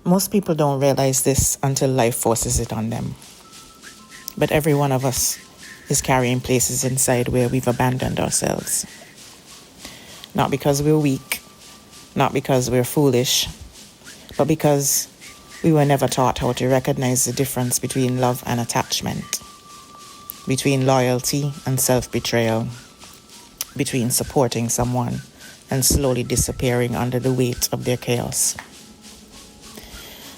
Most people don't realize this until life forces it on them. But every one of us is carrying places inside where we've abandoned ourselves. Not because we're weak, not because we're foolish, but because we were never taught how to recognize the difference between love and attachment, between loyalty and self-betrayal, between supporting someone and slowly disappearing under the weight of their chaos.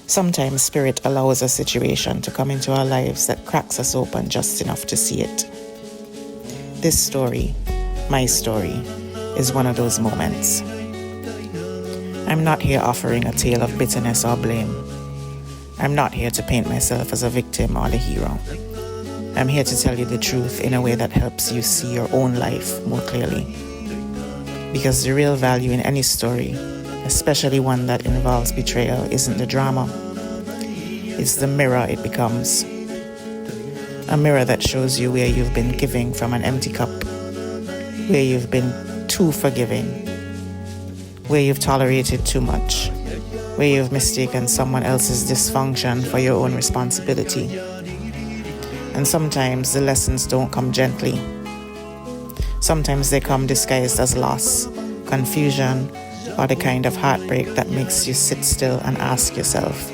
Sometimes Spirit allows a situation to come into our lives that cracks us open just enough to see it. This story, my story, is one of those moments. I'm not here offering a tale of bitterness or blame. I'm not here to paint myself as a victim or the hero. I'm here to tell you the truth in a way that helps you see your own life more clearly. Because the real value in any story, especially one that involves betrayal, isn't the drama. It's the mirror it becomes. A mirror that shows you where you've been giving from an empty cup, where you've been too forgiving, where you've tolerated too much, where you've mistaken someone else's dysfunction for your own responsibility. And sometimes the lessons don't come gently. Sometimes they come disguised as loss, confusion, or the kind of heartbreak that makes you sit still and ask yourself,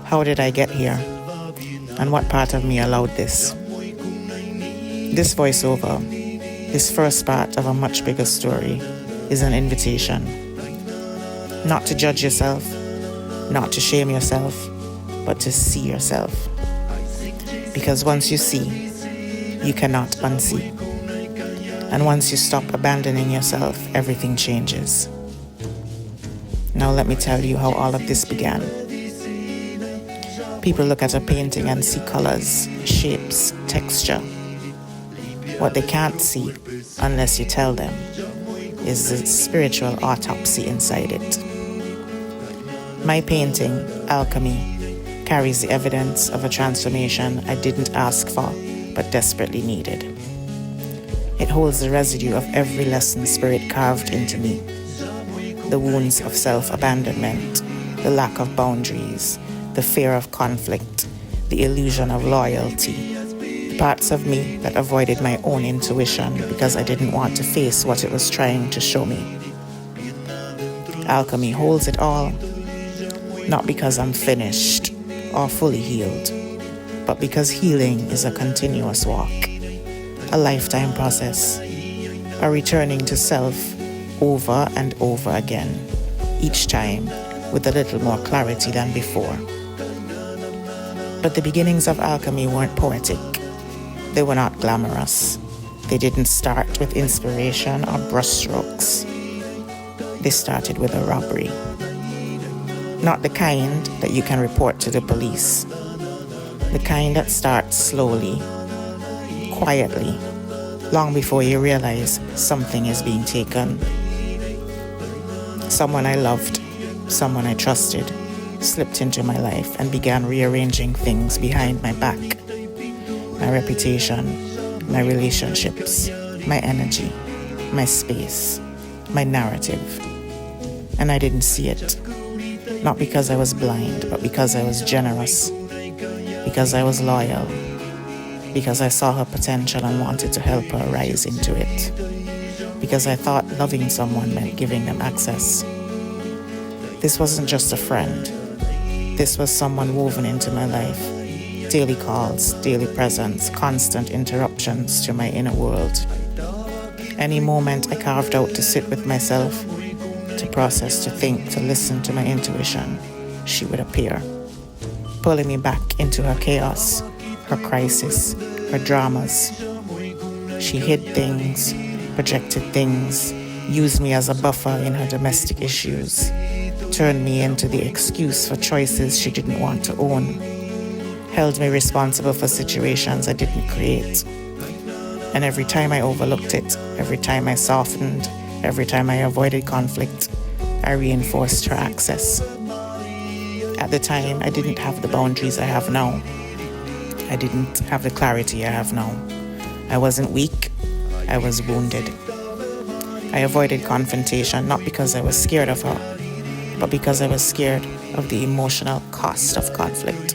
how did I get here? And what part of me allowed this? This voiceover, this first part of a much bigger story, is an invitation. Not to judge yourself, not to shame yourself, but to see yourself. Because once you see, you cannot unsee. And once you stop abandoning yourself, everything changes. Now let me tell you how all of this began. People look at a painting and see colors, shapes, texture. What they can't see, unless you tell them, is the spiritual autopsy inside it. My painting, Alchemy, carries the evidence of a transformation I didn't ask for, but desperately needed. It holds the residue of every lesson Spirit carved into me. The wounds of self-abandonment, the lack of boundaries, the fear of conflict, the illusion of loyalty, the parts of me that avoided my own intuition because I didn't want to face what it was trying to show me. Alchemy holds it all, not because I'm finished or fully healed, but because healing is a continuous walk, a lifetime process, a returning to self over and over again, each time with a little more clarity than before. But the beginnings of Alchemy weren't poetic. They were not glamorous. They didn't start with inspiration or brushstrokes. They started with a robbery. Not the kind that you can report to the police. The kind that starts slowly, quietly, long before you realize something is being taken. Someone I loved, someone I trusted, slipped into my life and began rearranging things behind my back. My reputation, my relationships, my energy, my space, my narrative. And I didn't see it. Not because I was blind, but because I was generous, because I was loyal, because I saw her potential and wanted to help her rise into it, because I thought loving someone meant giving them access. This wasn't just a friend. This was someone woven into my life. Daily calls, daily presence, constant interruptions to my inner world. Any moment I carved out to sit with myself, to process, to think, to listen to my intuition, she would appear, pulling me back into her chaos, her crisis, her dramas. She hid things, projected things, used me as a buffer in her domestic issues, turned me into the excuse for choices she didn't want to own, held me responsible for situations I didn't create. And every time I overlooked it, every time I softened, every time I avoided conflict, I reinforced her access. At the time, I didn't have the boundaries I have now. I didn't have the clarity I have now. I wasn't weak, I was wounded. I avoided confrontation not because I was scared of her, but because I was scared of the emotional cost of conflict.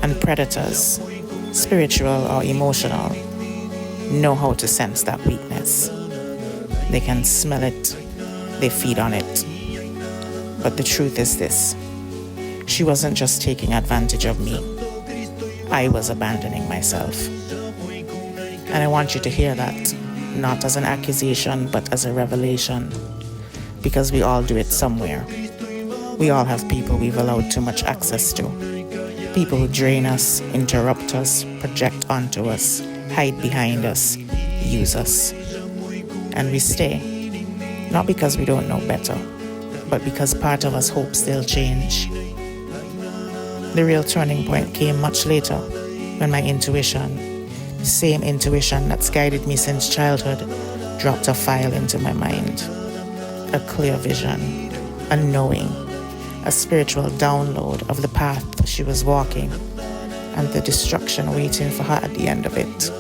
And predators, spiritual or emotional, know how to sense that weakness. They can smell it, they feed on it. But the truth is this: she wasn't just taking advantage of me, I was abandoning myself. And I want you to hear that, not as an accusation, but as a revelation. Because we all do it somewhere. We all have people we've allowed too much access to. People who drain us, interrupt us, project onto us, hide behind us, use us. And we stay, not because we don't know better, but because part of us hopes they'll change. The real turning point came much later, when my intuition, the same intuition that's guided me since childhood, dropped a file into my mind. A clear vision, a knowing, a spiritual download of the path she was walking and the destruction waiting for her at the end of it.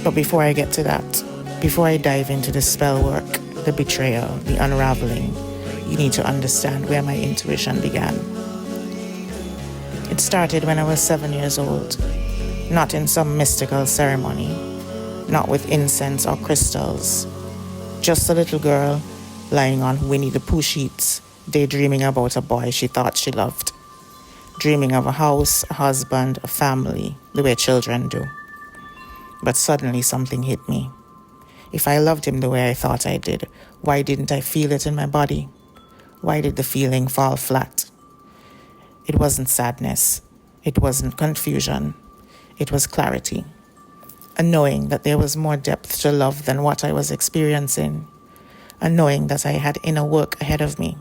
But before I get to that, before I dive into the spell work, the betrayal, the unraveling, you need to understand where my intuition began. It started when I was 7 years old, not in some mystical ceremony, not with incense or crystals, just a little girl lying on Winnie the Pooh sheets, daydreaming about a boy she thought she loved, dreaming of a house, a husband, a family, the way children do. But suddenly something hit me. If I loved him the way I thought I did, why didn't I feel it in my body? Why did the feeling fall flat? It wasn't sadness. It wasn't confusion. It was clarity. A knowing that there was more depth to love than what I was experiencing. A knowing that I had inner work ahead of me.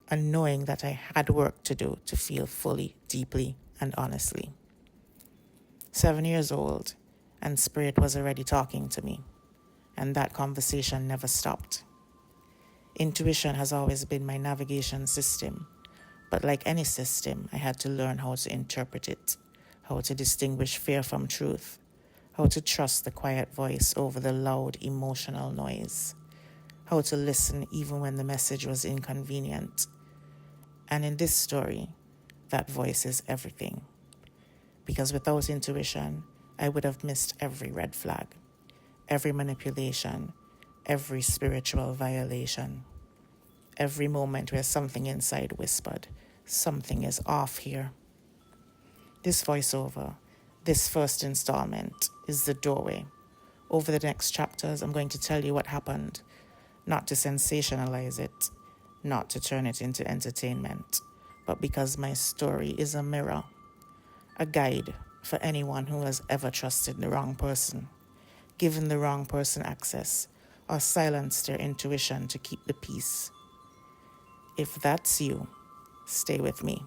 A knowing that I had work to do to feel fully, deeply, and honestly. 7 years old, and Spirit was already talking to me. And that conversation never stopped. Intuition has always been my navigation system. But like any system, I had to learn how to interpret it, how to distinguish fear from truth, how to trust the quiet voice over the loud emotional noise, how to listen even when the message was inconvenient. And in this story, that voice is everything. Because without intuition, I would have missed every red flag, every manipulation, every spiritual violation, every moment where something inside whispered, something is off here. This voiceover, this first installment, is the doorway. Over the next chapters, I'm going to tell you what happened, not to sensationalize it, not to turn it into entertainment, but because my story is a mirror, a guide for anyone who has ever trusted the wrong person, given the wrong person access, or silenced their intuition to keep the peace. If that's you, stay with me.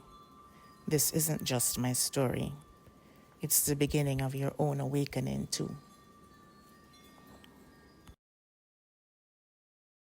This isn't just my story. It's the beginning of your own awakening too.